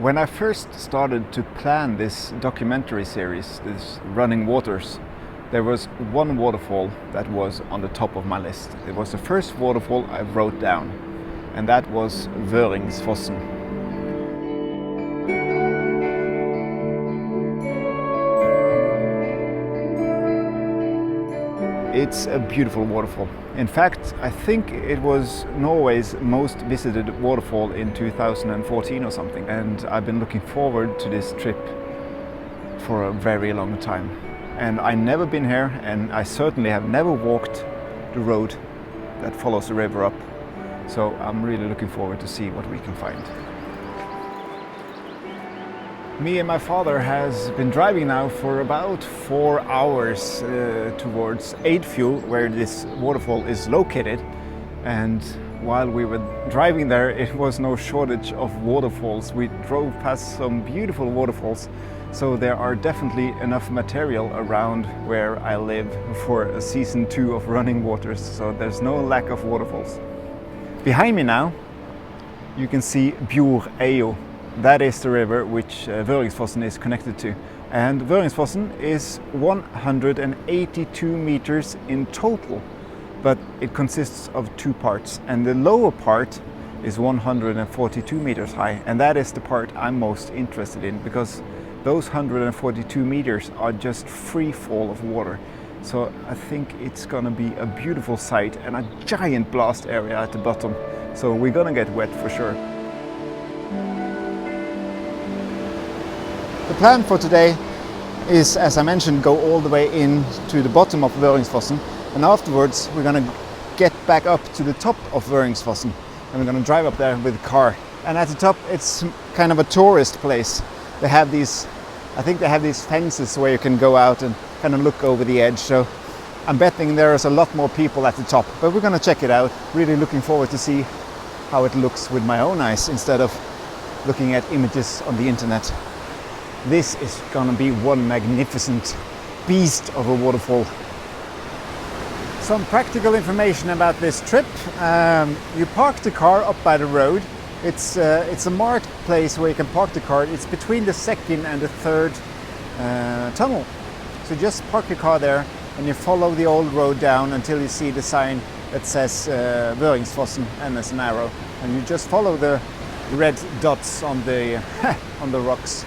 When I first started to plan this documentary series, this Running Waters, there was one waterfall that was on the top of my list. It was the first waterfall I wrote down, and that was Vøringsfossen. It's a beautiful waterfall. In fact, I think it was Norway's most visited waterfall in 2014 or something. And I've been looking forward to this trip for a very long time. And I've never been here, and I certainly have never walked the road that follows the river up. So I'm really looking forward to see what we can find. Me and my father has been driving now for about 4 hours towards Eidfjords, where this waterfall is located. And while we were driving there, it was no shortage of waterfalls. We drove past some beautiful waterfalls, so there are definitely enough material around where I live for a season 2 of Running Waters, so there's no lack of waterfalls. Behind me now, you can see 𝐔𝐿𝐴. That is the river which Vøringsfossen is connected to. And Vøringsfossen is 182 meters in total, but it consists of 2 parts. And the lower part is 142 meters high, and that is the part I'm most interested in, because those 142 meters are just free fall of water. So I think it's gonna be a beautiful sight and a giant blast area at the bottom. So we're gonna get wet for sure. The plan for today is, as I mentioned, go all the way in to the bottom of Vøringsfossen, and afterwards we're going to get back up to the top of Vøringsfossen, and we're going to drive up there with a car. And at the top it's kind of a tourist place. They have these, I think they have these fences where you can go out and kind of look over the edge, so I'm betting there's a lot more people at the top, but we're going to check it out. Really looking forward to see how it looks with my own eyes instead of looking at images on the internet. This is gonna be one magnificent beast of a waterfall. Some practical information about this trip. You park the car up by the road. It's a marked place where you can park the car. It's between the second and the third tunnel. So just park your car there and you follow the old road down until you see the sign that says Vøringsfossen and there's an arrow. And you just follow the red dots on the, on the rocks.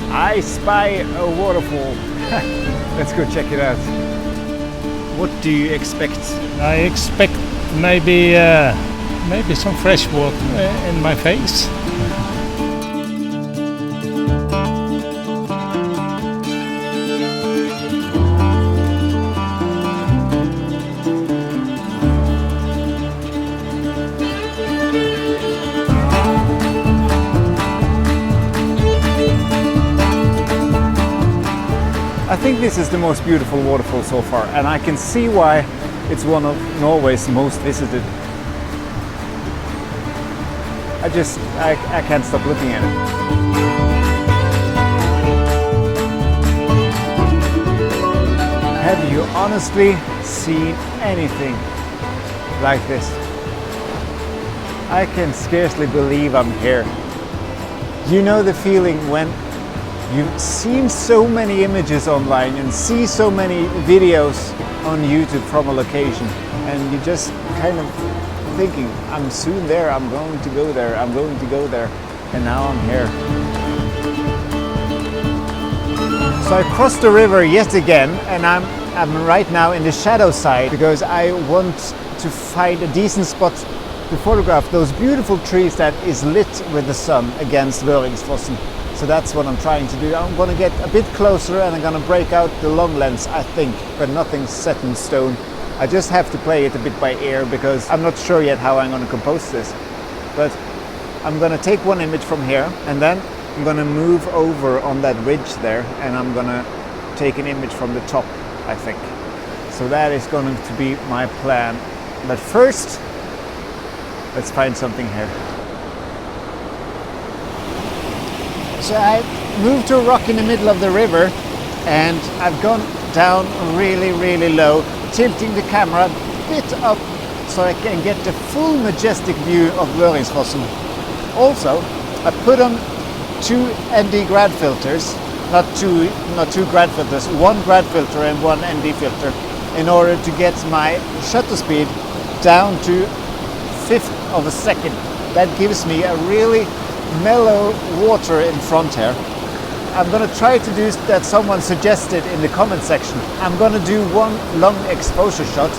I spy a waterfall. Let's go check it out. What do you expect? I expect maybe some fresh water in my face. I think this is the most beautiful waterfall so far, and I can see why it's one of Norway's most visited. I can't stop looking at it. Have you honestly seen anything like this? I can scarcely believe I'm here. You know the feeling when you've seen so many images online and see so many videos on YouTube from a location, and you just kind of thinking, I'm soon there, I'm going to go there, I'm going to go there, and now I'm here. So I crossed the river yet again, and I'm right now in the shadow side because I want to find a decent spot to photograph those beautiful trees that is lit with the sun against Vøringsfossen. So that's what I'm trying to do. I'm going to get a bit closer and I'm going to break out the long lens, I think, but nothing's set in stone. I just have to play it a bit by ear because I'm not sure yet how I'm going to compose this. But I'm going to take one image from here, and then I'm going to move over on that ridge there, and I'm going to take an image from the top, I think. So that is going to be my plan. But first, let's find something here. So I moved to a rock in the middle of the river, and I've gone down really, really low, tilting the camera a bit up so I can get the full majestic view of Vøringsfossen. Also, I put on 2 ND grad filters, not two grad filters, 1 grad filter and 1 ND filter, in order to get my shutter speed down to 1/5 of a second. That gives me a really mellow water in front here. I'm going to try to do that someone suggested in the comment section. I'm going to do 1 long exposure shot,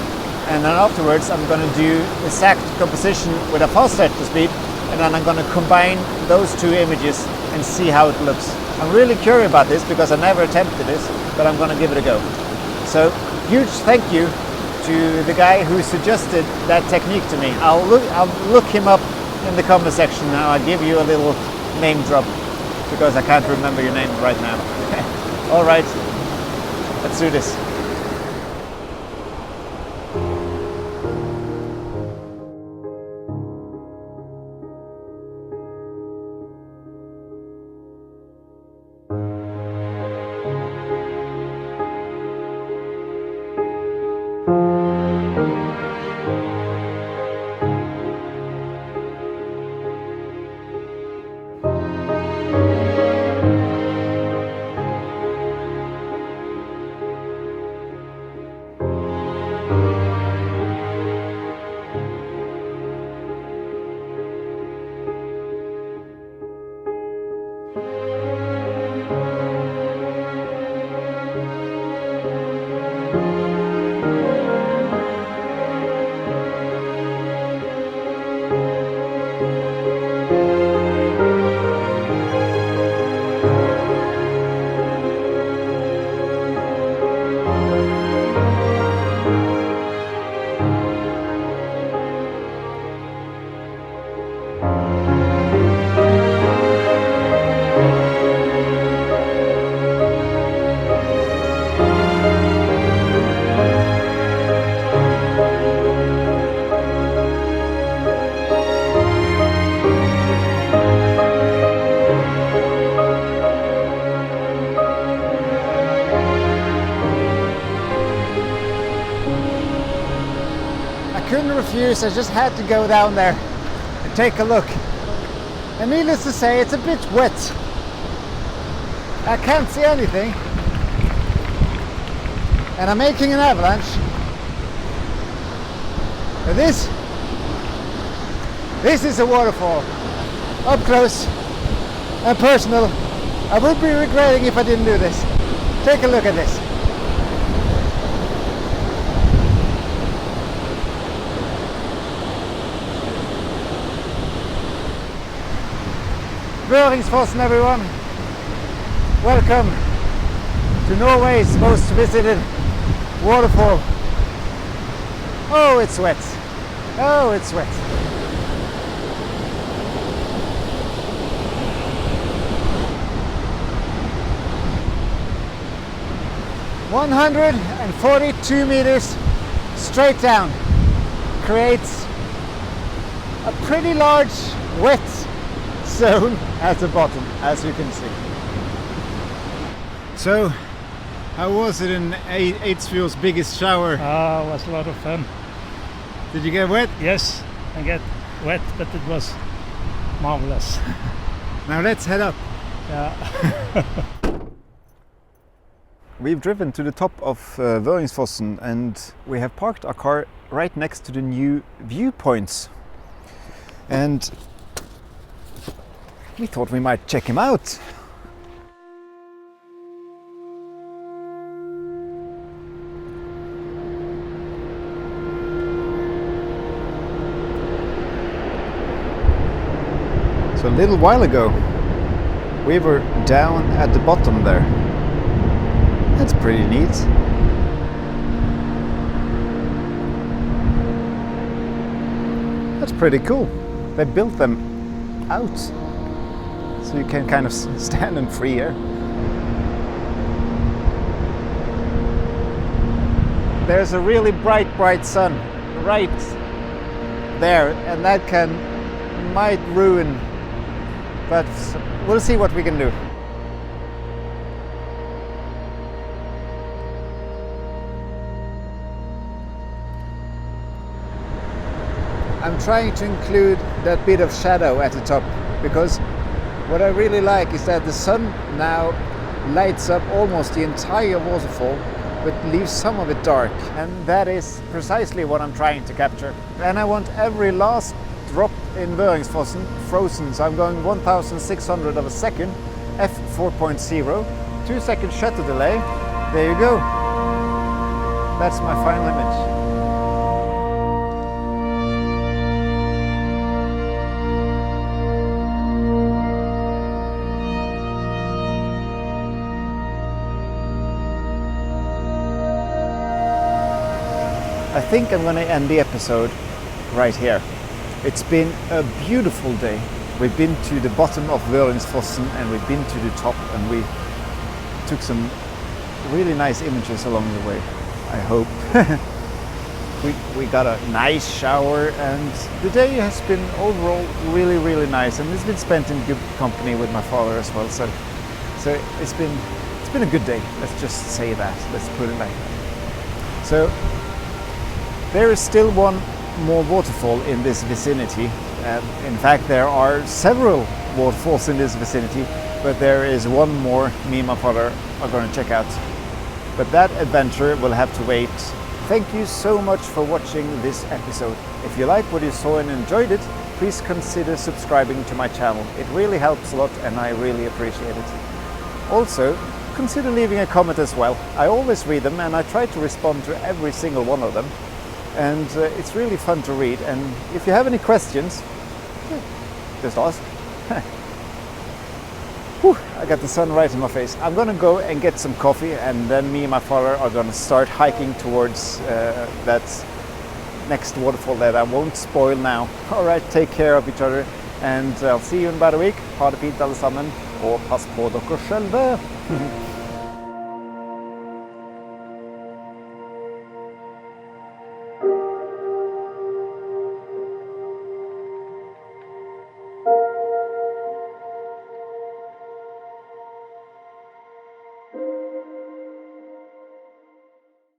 and then afterwards I'm going to do exact composition with a fast shutter speed, and then I'm going to combine those 2 images and see how it looks. I'm really curious about this because I never attempted this, but I'm going to give it a go. So huge thank you to the guy who suggested that technique to me. I'll look him up in the comment section. Now I'll give you a little name drop because I can't remember your name right now. All right, let's do this. Refuse. I just had to go down there and take a look, and needless to say, it's a bit wet. I can't see anything, and I'm making an avalanche. But this is a waterfall, up close and personal. I would be regretting if I didn't do this. Take a look at this. Vøringsfossen, everyone. Welcome to Norway's most visited waterfall. Oh, it's wet. Oh, it's wet. "142 meters straight down creates a pretty large wet zone at the bottom, as you can see. So, how was it in Eidfjords' biggest shower? It was a lot of fun. Did you get wet? Yes, I get wet, but it was marvelous. Now let's head up. Yeah. We've driven to the top of Vøringsfossen, and we have parked our car right next to the new viewpoints. And we thought we might check him out. So a little while ago, we were down at the bottom there. That's pretty neat. That's pretty cool. They built them out, so you can kind of stand in free air. There's a really bright sun right there, and that might ruin, but we'll see what we can do. I'm trying to include that bit of shadow at the top, because what I really like is that the sun now lights up almost the entire waterfall, but leaves some of it dark. And that is precisely what I'm trying to capture. And I want every last drop in Vøringsfossen frozen, so I'm going 1,600 of a second, f4.0, 2-second shutter delay. There you go. That's my final image. I think I'm going to end the episode right here. It's been a beautiful day. We've been to the bottom of Vøringsfossen and we've been to the top, and we took some really nice images along the way, I hope. we got a nice shower, and the day has been overall really nice, and it's been spent in good company with my father as well. So it's been a good day. Let's just say that. Let's put it like that. So there is still one more waterfall in this vicinity. In fact, there are several waterfalls in this vicinity, but there is one more me and my father are going to check out. But that adventure will have to wait. Thank you so much for watching this episode. If you liked what you saw and enjoyed it, please consider subscribing to my channel. It really helps a lot and I really appreciate it. Also, consider leaving a comment as well. I always read them and I try to respond to every single one of them. And it's really fun to read. And if you have any questions, just ask. Whew, I got the sun right in my face. I'm gonna go and get some coffee, and then me and my father are gonna start hiking towards that next waterfall that I won't spoil now. Alright, take care of each other, and I'll see you in about a week. Ha det fint alle sammen, og pass på dere själva.